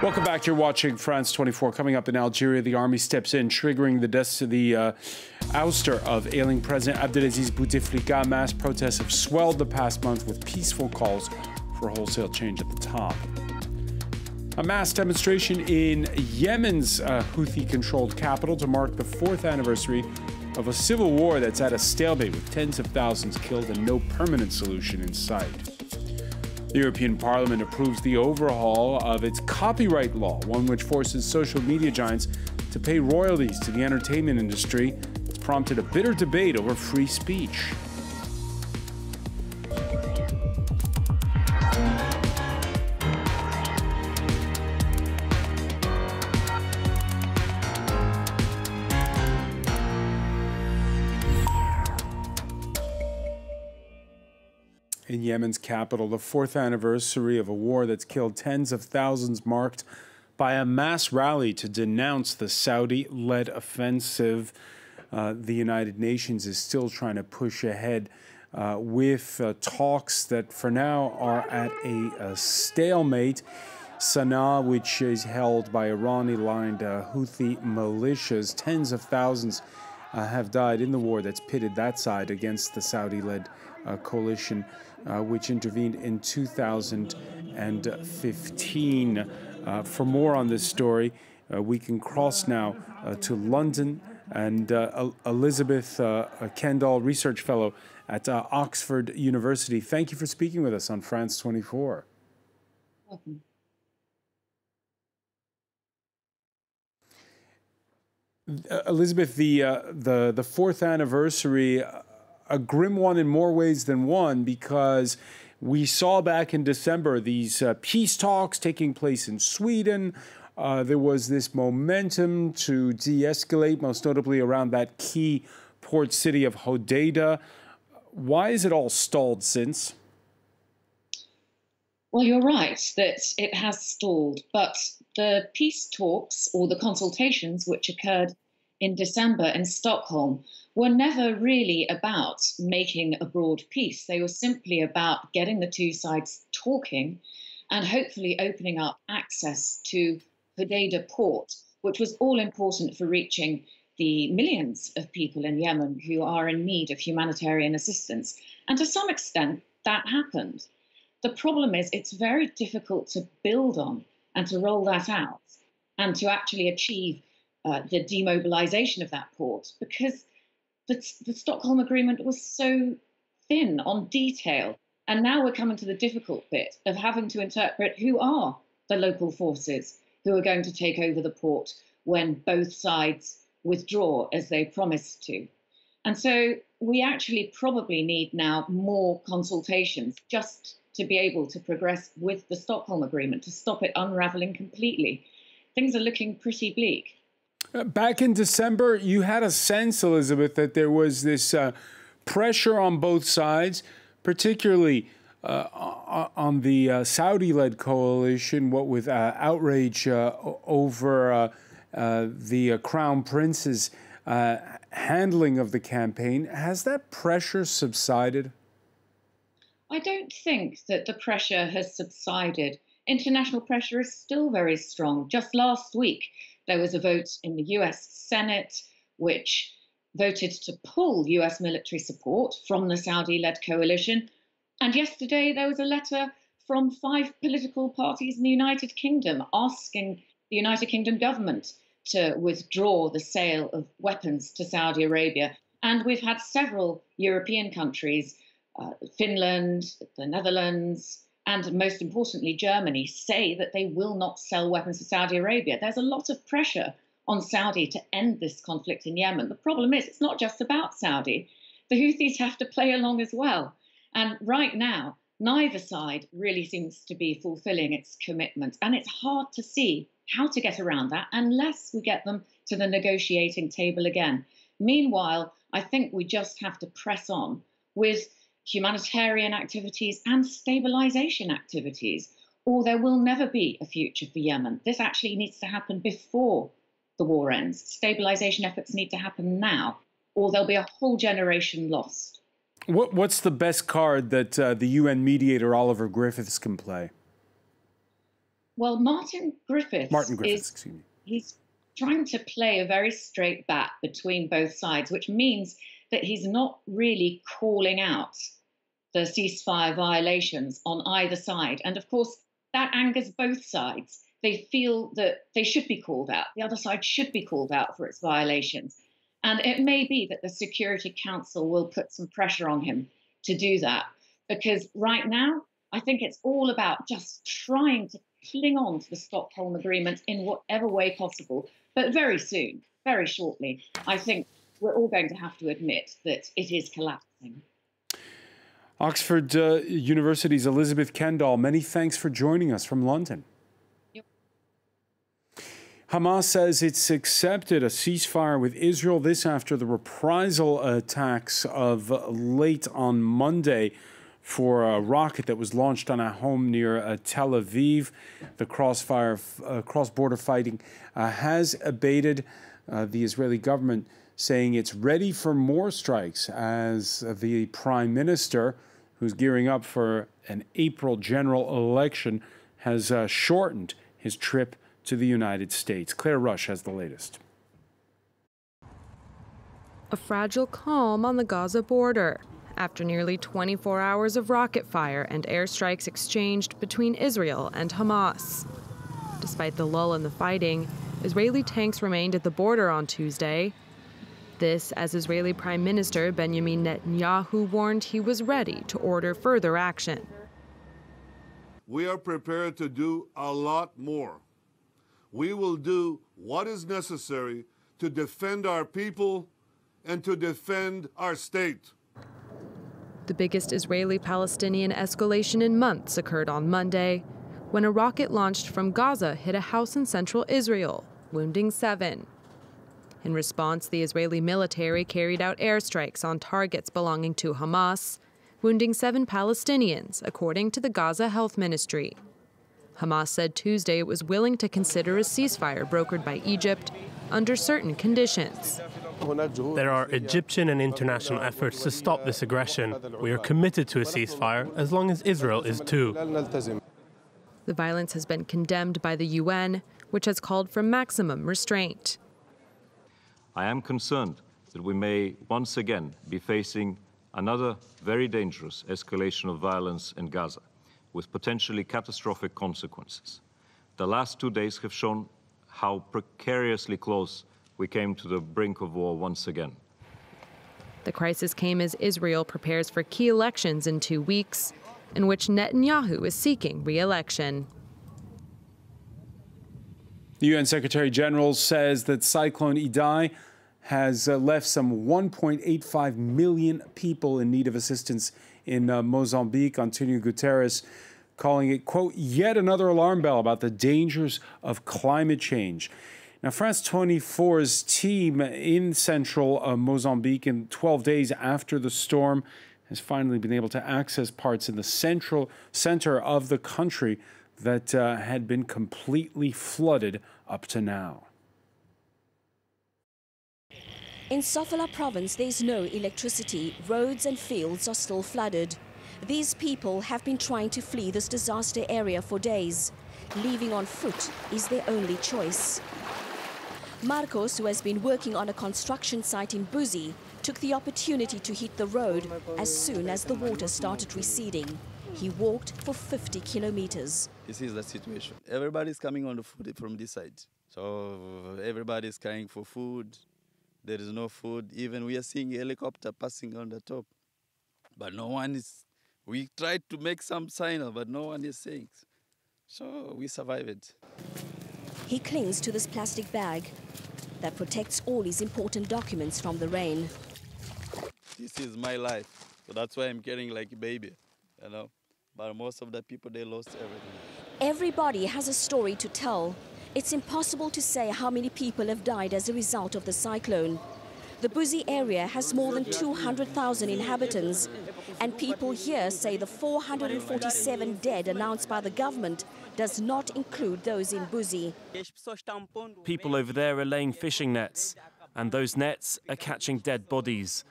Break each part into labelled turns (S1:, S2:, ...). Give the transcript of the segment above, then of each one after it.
S1: Welcome back. You're watching France 24. Coming up in Algeria, the army steps in, triggering the ouster of ailing President Abdelaziz Bouteflika. Mass protests have swelled the past month with peaceful calls for wholesale change at the top. A mass demonstration in Yemen's Houthi-controlled capital to mark the 4th anniversary of a civil war that's at a stalemate with tens of thousands killed and no permanent solution in sight. The European Parliament approves the overhaul of its copyright law, one which forces social media giants to pay royalties to the entertainment industry. It's prompted a bitter debate over free speech. In Yemen's capital, the 4th anniversary of a war that's killed tens of thousands, marked by a mass rally to denounce the Saudi-led offensive. The United Nations is still trying to push ahead with talks that for now are at a stalemate. Sana'a, which is held by Iran-aligned Houthi militias, tens of thousands have died in the war that's pitted that side against the Saudi-led coalition, which intervened in 2015. For more on this story, we can cross now to London, and Elizabeth Kendall, research fellow at Oxford University. Thank you for speaking with us on France 24.
S2: Welcome.
S1: Elizabeth, the 4th anniversary, a grim one in more ways than one, because we saw back in December these peace talks taking place in Sweden. There was this momentum to de-escalate, most notably around that key port city of Hodeida. Why is it all stalled since?
S2: Well, you're right that it has stalled, but the peace talks, or the consultations which occurred in December in Stockholm, were never really about making a broad peace. They were simply about getting the two sides talking and hopefully opening up access to Hodeida port, which was all important for reaching the millions of people in Yemen who are in need of humanitarian assistance. And to some extent, that happened. The problem is it's very difficult to build on and to roll that out and to actually achieve the demobilization of that port, because the Stockholm Agreement was so thin on detail. And now we're coming to the difficult bit of having to interpret who are the local forces who are going to take over the port when both sides withdraw as they promised to. And so we actually probably need now more consultations just to be able to progress with the Stockholm Agreement, to stop it unraveling completely. Things are looking pretty bleak.
S1: Back in December, you had a sense, Elizabeth, that there was this pressure on both sides, particularly on the Saudi-led coalition, what with outrage over the Crown Prince's handling of the campaign. Has that pressure subsided?
S2: I don't think that the pressure has subsided. International pressure is still very strong. Just last week, there was a vote in the US Senate which voted to pull US military support from the Saudi-led coalition. And yesterday, there was a letter from 5 political parties in the United Kingdom asking the United Kingdom government to withdraw the sale of weapons to Saudi Arabia. And we've had several European countries, Finland, the Netherlands, and most importantly, Germany, say that they will not sell weapons to Saudi Arabia. There's a lot of pressure on Saudi to end this conflict in Yemen. The problem is, it's not just about Saudi. The Houthis have to play along as well. And right now, neither side really seems to be fulfilling its commitment. And it's hard to see how to get around that unless we get them to the negotiating table again. Meanwhile, I think we just have to press on with humanitarian activities and stabilization activities, or there will never be a future for Yemen. This actually needs to happen before the war ends. Stabilization efforts need to happen now, or there'll be a whole generation lost.
S1: What's the best card that the UN mediator Oliver Griffiths can play?
S2: Well, Martin
S1: Martin
S2: Griffiths
S1: Griffiths, excuse me.
S2: he's trying to play a very straight bat between both sides, which means that he's not really calling out the ceasefire violations on either side. And of course, that angers both sides. They feel that they should be called out. The other side should be called out for its violations. And it may be that the Security Council will put some pressure on him to do that. Because right now, I think it's all about just trying to cling on to the Stockholm Agreement in whatever way possible. But very soon, very shortly, I think we're all going to have to admit that it is collapsing.
S1: Oxford University's Elizabeth Kendall, many thanks for joining us from London.
S2: Yep.
S1: Hamas says it's accepted a ceasefire with Israel, this after the reprisal attacks of late on Monday for a rocket that was launched on a home near Tel Aviv. The cross-border fighting has abated. The Israeli government saying it's ready for more strikes as the prime minister, who's gearing up for an April general election, has shortened his trip to the United States. Claire Rush has the latest.
S3: A fragile calm on the Gaza border after nearly 24 hours of rocket fire and airstrikes exchanged between Israel and Hamas. Despite the lull in the fighting, Israeli tanks remained at the border on Tuesday. This as Israeli Prime Minister Benjamin Netanyahu warned he was ready to order further action.
S4: We are prepared to do a lot more. We will do what is necessary to defend our people and to defend our state.
S3: The biggest Israeli-Palestinian escalation in months occurred on Monday when a rocket launched from Gaza hit a house in central Israel, wounding 7. In response, the Israeli military carried out airstrikes on targets belonging to Hamas, wounding 7 Palestinians, according to the Gaza Health Ministry. Hamas said Tuesday it was willing to consider a ceasefire brokered by Egypt under certain conditions.
S5: There are Egyptian and international efforts to stop this aggression. We are committed to a ceasefire as long as Israel is too.
S3: The violence has been condemned by the UN, which has called for maximum restraint.
S6: I am concerned that we may once again be facing another very dangerous escalation of violence in Gaza, with potentially catastrophic consequences. The last 2 days have shown how precariously close we came to the brink of war once again.
S3: The crisis came as Israel prepares for key elections in 2 weeks, in which Netanyahu is seeking re-election.
S1: The UN Secretary General says that Cyclone Idai has left some 1.85 million people in need of assistance in Mozambique. Antonio Guterres calling it, quote, yet another alarm bell about the dangers of climate change. Now, France 24's team in central Mozambique, in 12 days after the storm, has finally been able to access parts in the center of the country that had been completely flooded up to now.
S7: In Sofala province, there is no electricity. Roads and fields are still flooded. These people have been trying to flee this disaster area for days. Leaving on foot is their only choice. Marcos, who has been working on a construction site in Buzi, took the opportunity to hit the road as soon as the water started receding. He walked for 50 kilometers.
S8: This is the situation. Everybody's coming on the food from this side. So everybody's crying for food. There is no food. Even we are seeing a helicopter passing on the top. But no one is... We tried to make some signal, but no one is saying. So we survived.
S7: He clings to this plastic bag that protects all his important documents from the rain.
S8: This is my life. So that's why I'm carrying like a baby, you know. But most of the people, they lost everything.
S7: Everybody has a story to tell. It's impossible to say how many people have died as a result of the cyclone. The Buzi area has more than 200,000 inhabitants, and people here say the 447 dead announced by the government does not include those in Buzi.
S9: People over there are laying fishing nets, and those nets are catching dead bodies.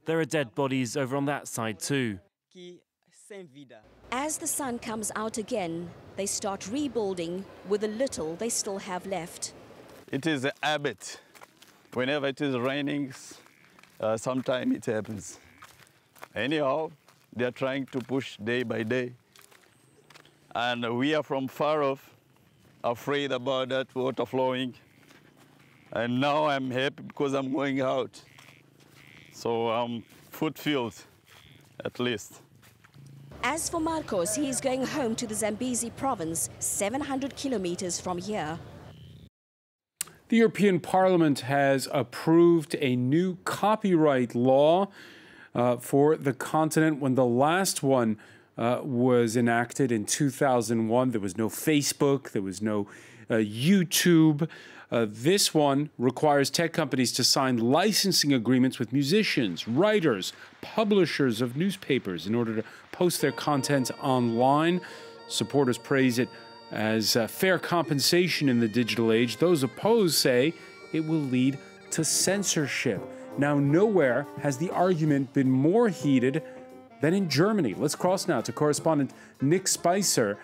S9: There are dead bodies over on that side too.
S7: As the sun comes out again, they start rebuilding with the little they still have left.
S8: It is a habit. Whenever it is raining, sometimes it happens. Anyhow, they are trying to push day by day. And we are from far off, afraid about that water flowing. And now I'm happy because I'm going out. So I'm fulfilled, at least.
S7: As for Marcos, he is going home to the Zambezi province, 700 kilometers from here.
S1: The European Parliament has approved a new copyright law for the continent. When the last one was enacted in 2001, there was no Facebook, there was no YouTube. This one requires tech companies to sign licensing agreements with musicians, writers, publishers of newspapers in order to post their content online. Supporters praise it as fair compensation in the digital age. Those opposed say it will lead to censorship. Now, nowhere has the argument been more heated than in Germany. Let's cross now to correspondent Nick Spicer.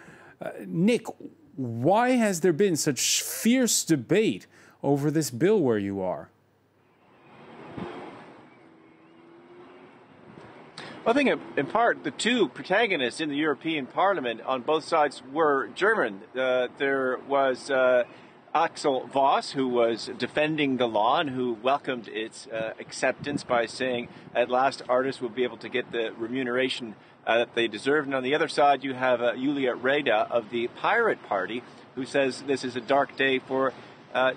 S1: Nick, why has there been such fierce debate over this bill where you are?
S10: Well, I think in part the two protagonists in the European Parliament on both sides were German. There was Axel Voss, who was defending the law and who welcomed its acceptance by saying at last artists will be able to get the remuneration that they deserve. And on the other side, you have Julia Reda of the Pirate Party, who says this is a dark day for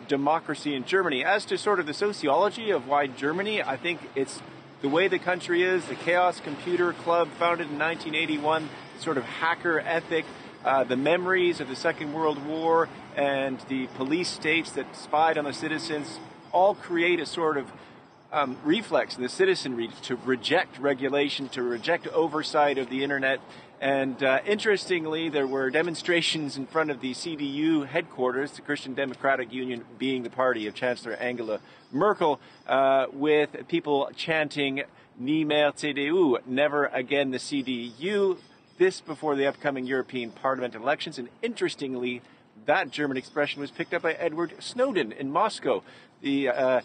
S10: democracy in Germany. As to sort of the sociology of why Germany, I think it's the way the country is, the Chaos Computer Club, founded in 1981, sort of hacker ethic, the memories of the Second World War and the police states that spied on the citizens all create a sort of reflex in the citizenry to reject regulation, to reject oversight of the internet. And interestingly, there were demonstrations in front of the CDU headquarters, the Christian Democratic Union being the party of Chancellor Angela Merkel, with people chanting "Nie mehr CDU," never again the CDU. This before the upcoming European Parliament elections. And interestingly, that German expression was picked up by Edward Snowden in Moscow, the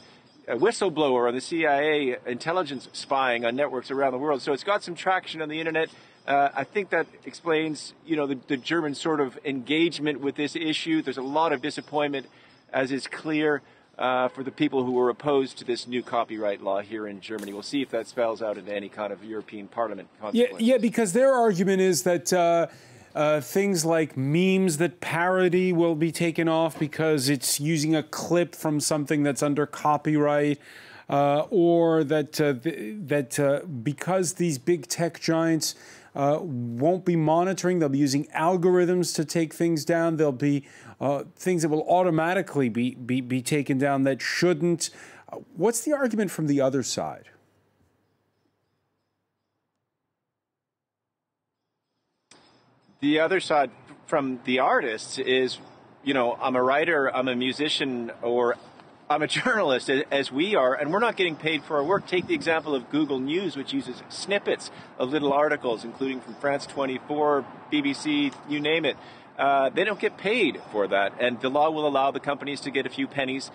S10: whistleblower on the CIA intelligence spying on networks around the world. So it's got some traction on the internet. I think that explains, the German sort of engagement with this issue. There's a lot of disappointment, as is clear, for the people who were opposed to this new copyright law here in Germany. We'll see if that spells out into any kind of European Parliament consequence.
S1: Yeah, because their argument is that things like memes that parody will be taken off because it's using a clip from something that's under copyright, or that because these big tech giants won't be monitoring, they'll be using algorithms to take things down. There'll be things that will automatically be taken down that shouldn't. What's the argument from the other side?
S10: The other side from the artists is, I'm a writer, I'm a musician, or I'm a journalist, as we are, and we're not getting paid for our work. Take the example of Google News, which uses snippets of little articles, including from France 24, BBC, you name it. They don't get paid for that, and the law will allow the companies to get a few pennies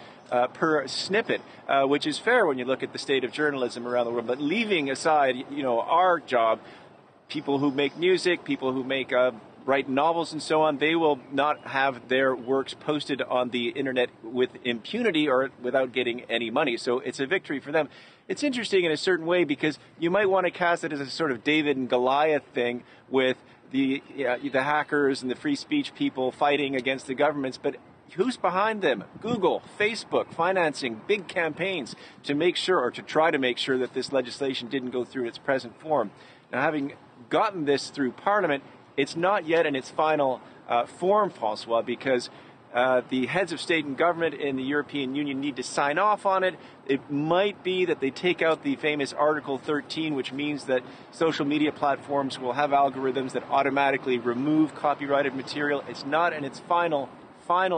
S10: per snippet, which is fair when you look at the state of journalism around the world. But leaving aside, our job, people who make music, people who write novels and so on, they will not have their works posted on the internet with impunity or without getting any money. So it's a victory for them. It's interesting in a certain way because you might want to cast it as a sort of David and Goliath thing with the hackers and the free speech people fighting against the governments, but who's behind them? Google, Facebook, financing big campaigns to make sure, or to try to make sure, that this legislation didn't go through its present form. Now, having gotten this through Parliament, it's not yet in its final form, Francois, because the heads of state and government in the European Union need to sign off on it. It might be that they take out the famous Article 13, which means that social media platforms will have algorithms that automatically remove copyrighted material. It's not in its final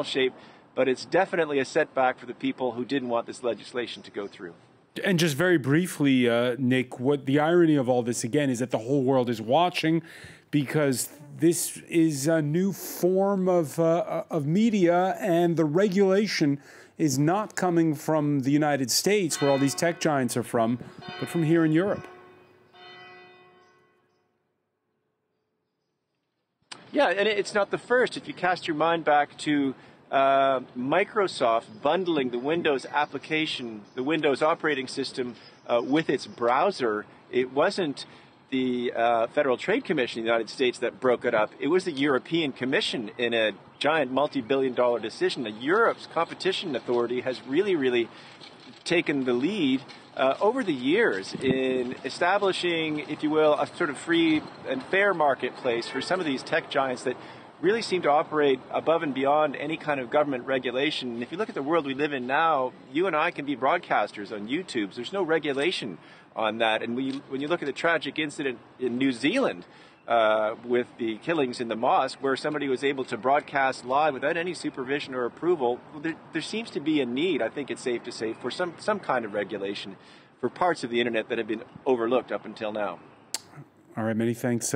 S10: shape, but it's definitely a setback for the people who didn't want this legislation to go through.
S1: And just very briefly, Nick, what the irony of all this, again, is that the whole world is watching, because this is a new form of media, and the regulation is not coming from the United States, where all these tech giants are from, but from here in Europe.
S10: Yeah, and it's not the first. If you cast your mind back to Microsoft bundling the Windows application, the Windows operating system with its browser, it wasn't the Federal Trade Commission in the United States that broke it up. It was the European Commission in a giant multi-billion-dollar decision. Europe's competition authority has really taken the lead over the years in establishing, if you will, a sort of free and fair marketplace for some of these tech giants that really seem to operate above and beyond any kind of government regulation. And if you look at the world we live in now, you and I can be broadcasters on YouTube. There's no regulation on that. And when you look at the tragic incident in New Zealand with the killings in the mosque, where somebody was able to broadcast live without any supervision or approval, there seems to be a need, I think it's safe to say, for some kind of regulation for parts of the internet that have been overlooked up until now.
S1: All right, many thanks.